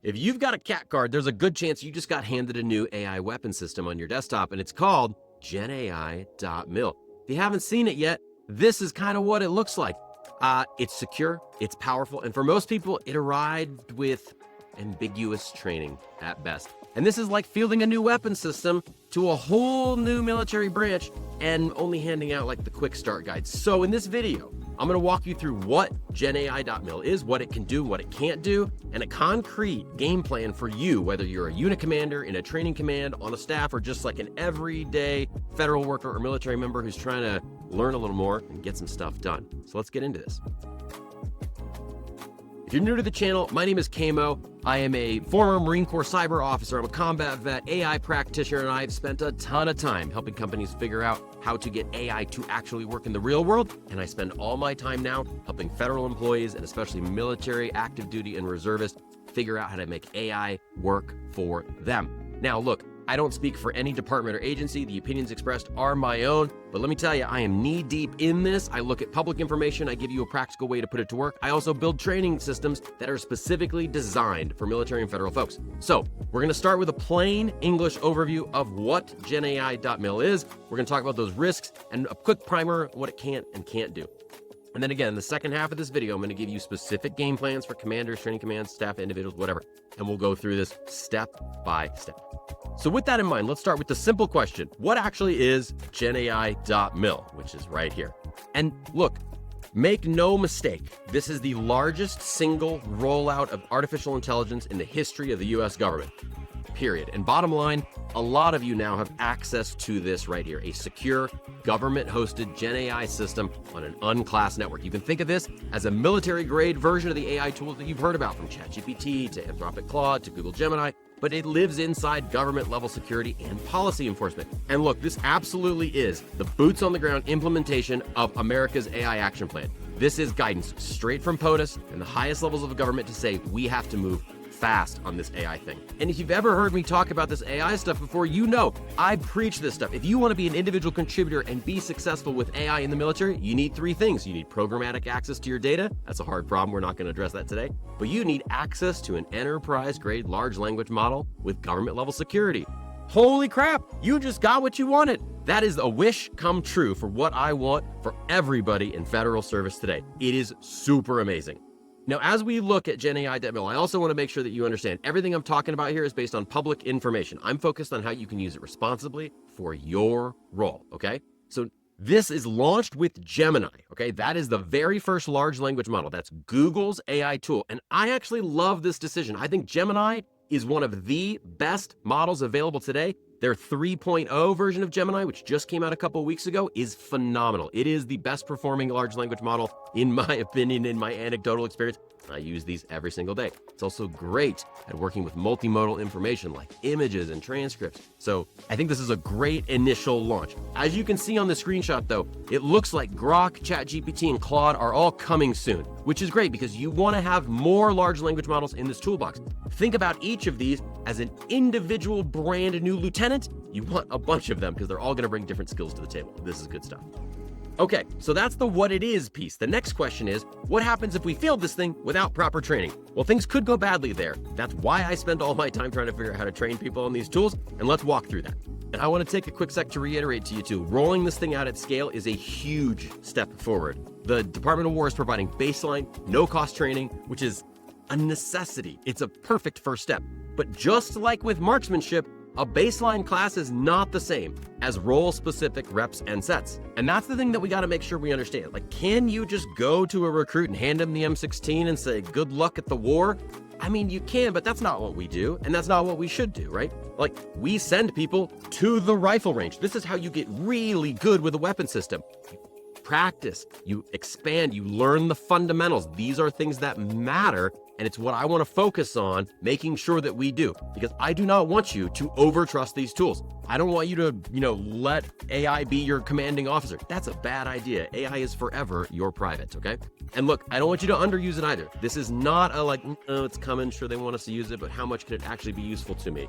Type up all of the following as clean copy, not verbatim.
If you've got a cat card, there's a good chance you just got handed a new AI weapon system on your desktop, and it's called GenAI.mil. If you haven't seen it yet, this is kind of what it looks like. It's secure, it's powerful, and for most people, it arrived with ambiguous training at best. And this is like fielding a new weapon system to a whole new military branch and only handing out like the quick start guide. So in this video, I'm gonna walk you through what GenAI.mil is, what it can do, what it can't do, and a concrete game plan for you, whether you're a unit commander in a training command, on a staff, or just like an everyday federal worker or military member who's trying to learn a little more and get some stuff done. So let's get into this. If you're new to the channel, my name is Kamo. I am a former Marine Corps cyber officer. I'm a combat vet, AI practitioner, and I've spent a ton of time helping companies figure out how to get AI to actually work in the real world. And I spend all my time now helping federal employees and especially military, active duty, and reservists figure out how to make AI work for them. Now, look, I don't speak for any department or agency. The opinions expressed are my own, but let me tell you, I am knee deep in this. I look at public information. I give you a practical way to put it to work. I also build training systems that are specifically designed for military and federal folks. So we're gonna start with a plain English overview of what GenAI.mil is. We're gonna talk about those risks and a quick primer, what it can and can't do. And then again, the second half of this video, I'm going to give you specific game plans for commanders, training commands, staff, individuals, whatever. And we'll go through this step by step. So with that in mind, let's start with the simple question. What actually is GenAI.mil, which is right here? And look, make no mistake, this is the largest single rollout of artificial intelligence in the history of the US government. Period. And bottom line, a lot of you now have access to this right here, a secure government-hosted Gen AI system on an unclassed network. You can think of this as a military-grade version of the AI tools that you've heard about, from ChatGPT to Claude to Google Gemini, but it lives inside government-level security and policy enforcement. And look, this absolutely is the boots-on-the-ground implementation of America's AI action plan. This is guidance straight from POTUS and the highest levels of the government to say we have to move fast on this AI thing. And if you've ever heard me talk about this AI stuff before, you know I preach this stuff. If you want to be an individual contributor and be successful with AI in the military, you need three things. You need programmatic access to your data. That's a hard problem. We're not going to address that today. But you need access to an enterprise-grade large language model with government-level security. Holy crap, you just got what you wanted. That is a wish come true for what I want for everybody in federal service today. It is super amazing. Now, as we look at GenAI.mil, I also want to make sure that you understand everything I'm talking about here is based on public information. I'm focused on how you can use it responsibly for your role, okay? So this is launched with Gemini, okay? That is the very first large language model. That's Google's AI tool. And I actually love this decision. I think Gemini is one of the best models available today. Their 3.0 version of Gemini, which just came out a couple weeks ago, is phenomenal. It is the best performing large language model, in my opinion, in my anecdotal experience. I use these every single day. It's also great at working with multimodal information like images and transcripts. So I think this is a great initial launch. As you can see on the screenshot though, it looks like Grok, ChatGPT, and Claude are all coming soon, which is great because you want to have more large language models in this toolbox. Think about each of these as an individual brand new lieutenant. You want a bunch of them because they're all going to bring different skills to the table. This is good stuff. Okay, so that's the what it is piece. The next question is, what happens if we field this thing without proper training? Well, things could go badly there. That's why I spend all my time trying to figure out how to train people on these tools, and let's walk through that. And I want to take a quick sec to reiterate to you too, rolling this thing out at scale is a huge step forward. The Department of War is providing baseline, no-cost training, which is a necessity. It's a perfect first step. But just like with marksmanship, a baseline class is not the same as role-specific reps and sets. And that's the thing that we got to make sure we understand. Like, can you just go to a recruit and hand him the M16 and say, good luck at the war? I mean, you can, but that's not what we do. And that's not what we should do, right? Like, we send people to the rifle range. This is how you get really good with a weapon system. Practice, you expand, you learn the fundamentals. These are things that matter. And it's what I want to focus on making sure that we do, because I do not want you to overtrust these tools. I don't want you to, let AI be your commanding officer. That's a bad idea. AI is forever your private, okay? And look, I don't want you to underuse it either. This is not a like, oh, it's coming, sure they want us to use it, but how much can it actually be useful to me?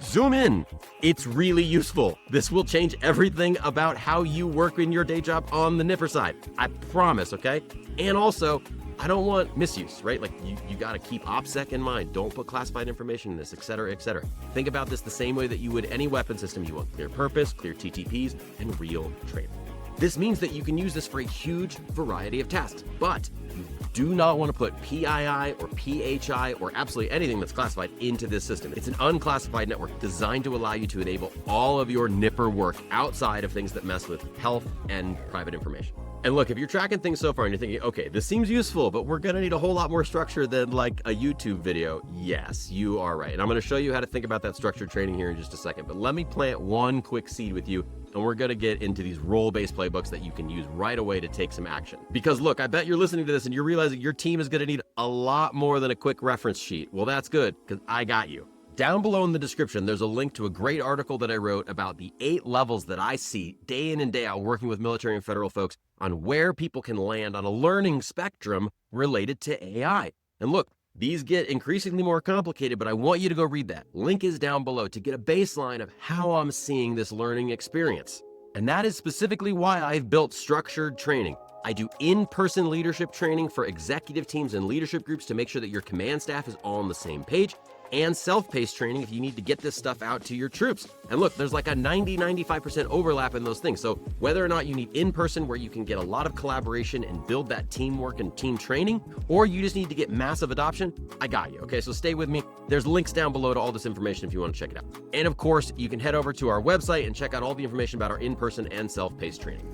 Zoom in. It's really useful. This will change everything about how you work in your day job on the NIPR side. I promise, okay? And also, I don't want misuse, right? Like you got to keep OPSEC in mind. Don't put classified information in this, et cetera, et cetera. Think about this the same way that you would any weapon system. You want clear purpose, clear TTPs, and real training. This means that you can use this for a huge variety of tasks, but you do not want to put PII or PHI or absolutely anything that's classified into this system. It's an unclassified network designed to allow you to enable all of your NIPR work outside of things that mess with health and private information. And look, if you're tracking things so far and you're thinking, okay, this seems useful, but we're going to need a whole lot more structure than like a YouTube video. Yes, you are right. And I'm going to show you how to think about that structured training here in just a second. But let me plant one quick seed with you, and we're going to get into these role-based playbooks that you can use right away to take some action. Because look, I bet you're listening to this and you're realizing your team is going to need a lot more than a quick reference sheet. Well, that's good, because I got you. Down below in the description, there's a link to a great article that I wrote about the 8 levels that I see day in and day out working with military and federal folks on where people can land on a learning spectrum related to AI. And look, these get increasingly more complicated, but I want you to go read that. Link is down below to get a baseline of how I'm seeing this learning experience. And that is specifically why I've built structured training. I do in-person leadership training for executive teams and leadership groups to make sure that your command staff is all on the same page, and self-paced training if you need to get this stuff out to your troops. And look, there's like a 95% overlap in those things. So whether or not you need in-person where you can get a lot of collaboration and build that teamwork and team training, or you just need to get massive adoption, I got you, okay? So stay with me. There's links down below to all this information if you want to check it out. And of course, you can head over to our website and check out all the information about our in-person and self-paced training.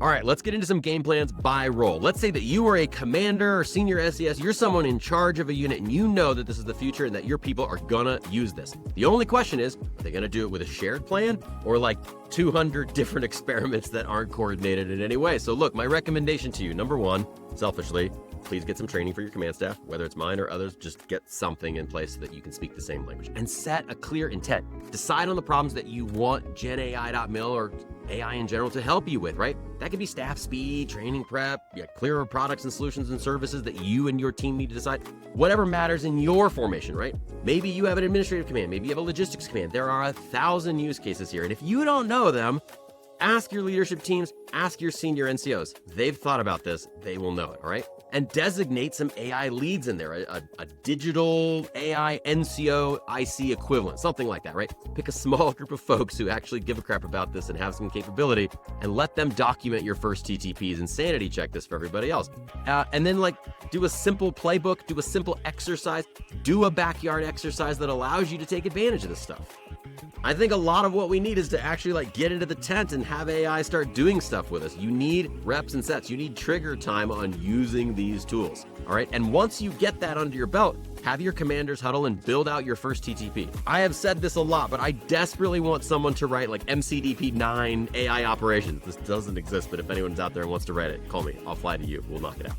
All right, let's get into some game plans by role. Let's say that you are a commander or senior SES, you're someone in charge of a unit and you know that this is the future and that your people are gonna use this. The only question is, are they gonna do it with a shared plan or like 200 different experiments that aren't coordinated in any way? So look, my recommendation to you, number one, selfishly, please get some training for your command staff, whether it's mine or others. Just get something in place so that you can speak the same language and set a clear intent. Decide on the problems that you want GenAI.mil or AI in general to help you with, right? That could be staff speed, training prep, clearer products and solutions and services that you and your team need to decide. Whatever matters in your formation, right? Maybe you have an administrative command, maybe you have a logistics command. There are 1,000 use cases here. And if you don't know them, ask your leadership teams, ask your senior NCOs. They've thought about this, they will know it, all right? And designate some AI leads in there, a digital AI NCO IC equivalent, something like that, right? Pick a small group of folks who actually give a crap about this and have some capability and let them document your first TTPs and sanity check this for everybody else. And then like do a simple playbook, do a simple exercise, do a backyard exercise that allows you to take advantage of this stuff. I think a lot of what we need is to actually like get into the tent and have AI start doing stuff with us. You need reps and sets. You need trigger time on using these tools. All right. And once you get that under your belt, have your commanders huddle and build out your first TTP. I have said this a lot, but I desperately want someone to write like MCDP 9 AI operations. This doesn't exist, but if anyone's out there and wants to write it, call me. I'll fly to you. We'll knock it out.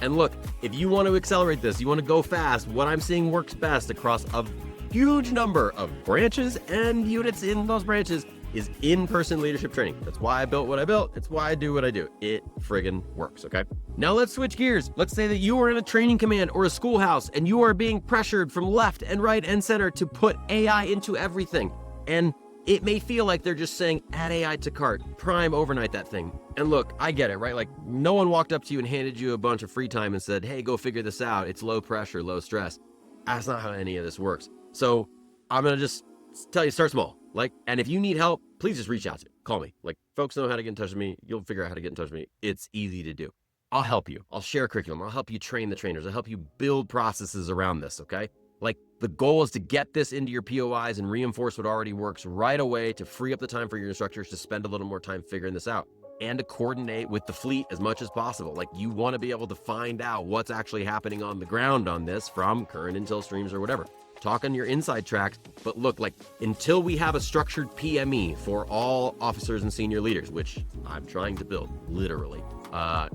And look, if you want to accelerate this, you want to go fast, what I'm seeing works best across a huge number of branches and units in those branches is in-person leadership training. That's why I built what I built. It's why I do what I do. It friggin' works, okay? Now let's switch gears. Let's say that you are in a training command or a schoolhouse and you are being pressured from left and right and center to put AI into everything. And it may feel like they're just saying, add AI to cart, prime overnight that thing. And look, I get it, right? Like no one walked up to you and handed you a bunch of free time and said, hey, go figure this out. It's low pressure, low stress. That's not how any of this works. So I'm going to just tell you, start small. And if you need help, please just reach out to me. Call me. Folks know how to get in touch with me. You'll figure out how to get in touch with me. It's easy to do. I'll help you. I'll share curriculum. I'll help you train the trainers. I'll help you build processes around this, okay? The goal is to get this into your POIs and reinforce what already works right away to free up the time for your instructors to spend a little more time figuring this out and to coordinate with the fleet as much as possible. You want to be able to find out what's actually happening on the ground on this from current intel streams or whatever. Talk on your inside tracks, but look, until we have a structured PME for all officers and senior leaders, which I'm trying to build, literally,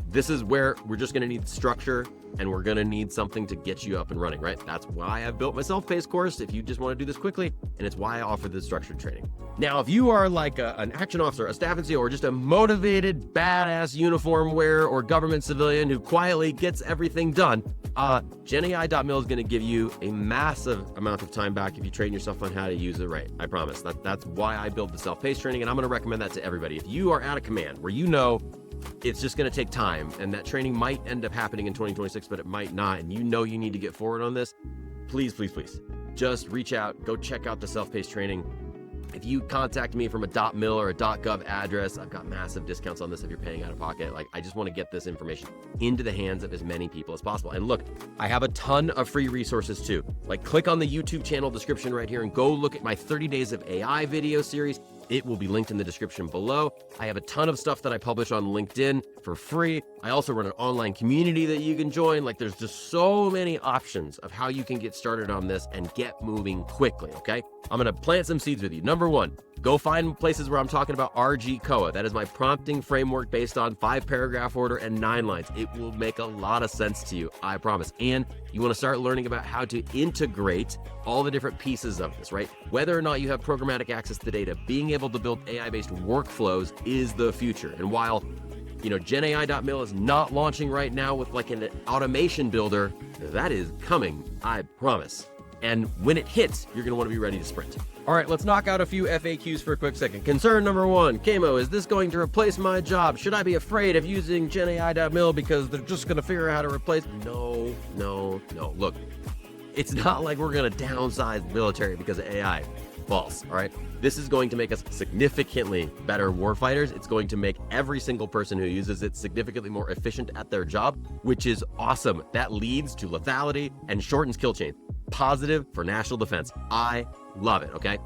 this is where we're just gonna need structure and we're gonna need something to get you up and running, right? That's why I've built my self-paced course if you just wanna do this quickly, and it's why I offer this structured training. Now, if you are an action officer, a staff NCO, or just a motivated, badass uniform wearer or government civilian who quietly gets everything done, GenAI.mil is gonna give you a massive amount of time back if you train yourself on how to use it right. I promise. That's why I build the self-paced training, and I'm gonna recommend that to everybody. If you are at a command where you know It's just going to take time, and that training might end up happening in 2026, but it might not. And you know you need to get forward on this. Please, please, please, just reach out, go check out the self-paced training. If you contact me from a .mil or a .gov address, I've got massive discounts on this if you're paying out of pocket. Like, I just want to get this information into the hands of as many people as possible. And look, I have a ton of free resources too. Like, click on the YouTube channel description right here and go look at my 30 Days of AI video series. It will be linked in the description below. I have a ton of stuff that I publish on LinkedIn for free. I also run an online community that you can join. Like, there's just so many options of how you can get started on this and get moving quickly, okay? I'm gonna plant some seeds with you. Number one, go find places where I'm talking about RG-COA. That is my prompting framework based on 5-paragraph order and 9 lines. It will make a lot of sense to you, I promise. And you wanna start learning about how to integrate all the different pieces of this, right? Whether or not you have programmatic access to data, being able to build AI-based workflows is the future. And while GenAI.mil is not launching right now with like an automation builder, that is coming, I promise. And when it hits, you're gonna wanna be ready to sprint. All right, let's knock out a few FAQs for a quick second. Concern number one, Kamo, is this going to replace my job? Should I be afraid of using GenAI.mil because they're just gonna figure out how to replace? No. Look, it's not like we're gonna downsize the military because of AI. False, all right? This is going to make us significantly better warfighters. It's going to make every single person who uses it significantly more efficient at their job, which is awesome. That leads to lethality and shortens kill chains. Positive for national defense. I love it, okay?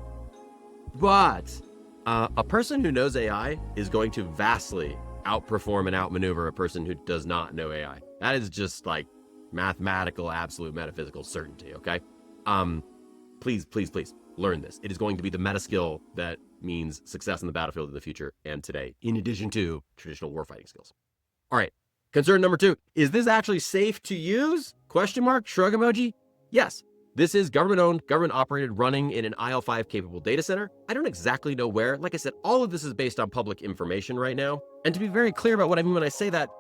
But a person who knows AI is going to vastly outperform and outmaneuver a person who does not know AI. That is just like mathematical, absolute metaphysical certainty, okay? Please learn this. It is going to be the meta skill that means success in the battlefield in the future and today, in addition to traditional warfighting skills. All right, concern number two, is this actually safe to use? Question mark, shrug emoji. Yes, this is government-owned, government-operated, running in an IL5 capable data center. I don't exactly know where. Like I said, all of this is based on public information right now. And to be very clear about what I mean when I say that,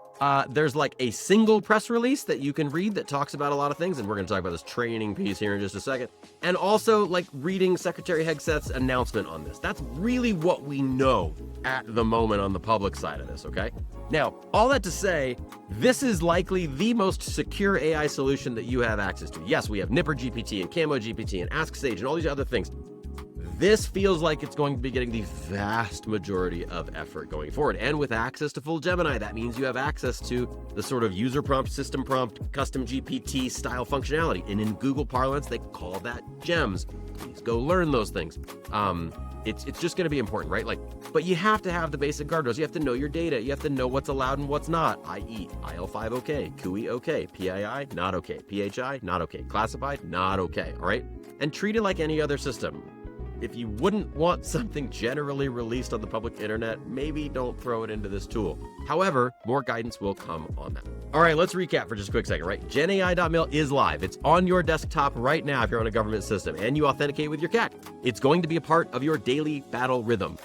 there's like a single press release that you can read that talks about a lot of things, and we're gonna talk about this training piece here in just a second. And also like reading Secretary Hegseth's announcement on this. That's really what we know at the moment on the public side of this, okay? Now, all that to say, this is likely the most secure AI solution that you have access to. Yes, we have NIPR GPT and Camo GPT and Ask Sage and all these other things. This feels like it's going to be getting the vast majority of effort going forward. And with access to full Gemini, that means you have access to the sort of user prompt, system prompt, custom GPT style functionality. And in Google parlance, they call that gems. Please go learn those things. It's just going to be important, right? Like, but you have to have the basic guardrails. You have to know your data. You have to know what's allowed and what's not, i.e. IL5 okay, CUI okay, PII not okay, PHI not okay, classified not okay, all right? And treat it like any other system. If you wouldn't want something generally released on the public internet, maybe don't throw it into this tool. However, more guidance will come on that. All right, let's recap for just a quick second, right? GenAI.mil is live. It's on your desktop right now if you're on a government system and you authenticate with your CAC. It's going to be a part of your daily battle rhythm.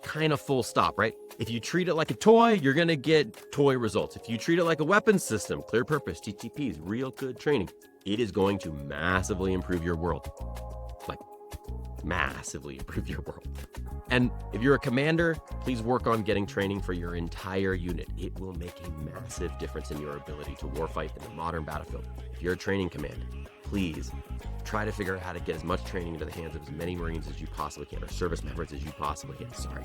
Kind of full stop, right? If you treat it like a toy, you're gonna get toy results. If you treat it like a weapons system, clear purpose, TTPs, real good training, it is going to massively improve your world. Like, massively improve your world. And if you're a commander, please work on getting training for your entire unit. It will make a massive difference in your ability to warfight in the modern battlefield. If you're a training commander, please try to figure out how to get as much training into the hands of as many Marines as you possibly can, or service members as you possibly can. Sorry.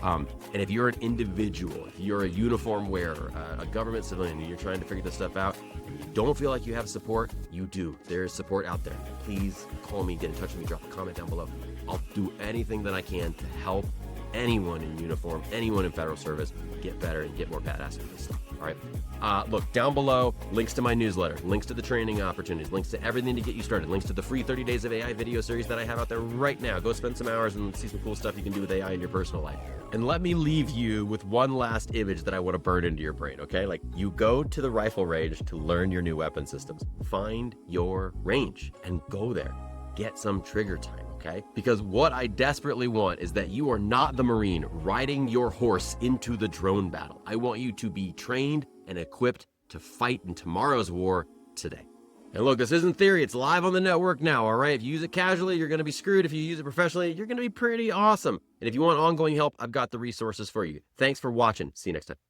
And if you're an individual, if you're a uniform wearer, a government civilian, and you're trying to figure this stuff out, and you don't feel like you have support, you do. There is support out there. Please call me, get in touch with me, drop a comment down below. I'll do anything that I can to help anyone in uniform, anyone in federal service get better and get more badass at this stuff. All right. Look, down below, links to my newsletter, links to the training opportunities, links to everything to get you started, links to the free 30 Days of AI video series that I have out there right now. Go spend some hours and see some cool stuff you can do with AI in your personal life. And let me leave you with one last image that I want to burn into your brain, okay? Like, you go to the rifle range to learn your new weapon systems. Find your range and go there. Get some trigger time. Okay? Because what I desperately want is that you are not the Marine riding your horse into the drone battle. I want you to be trained and equipped to fight in tomorrow's war today. And look, this isn't theory, it's live on the network now, all right? If you use it casually, you're gonna be screwed. If you use it professionally, you're gonna be pretty awesome. And if you want ongoing help, I've got the resources for you. Thanks for watching. See you next time.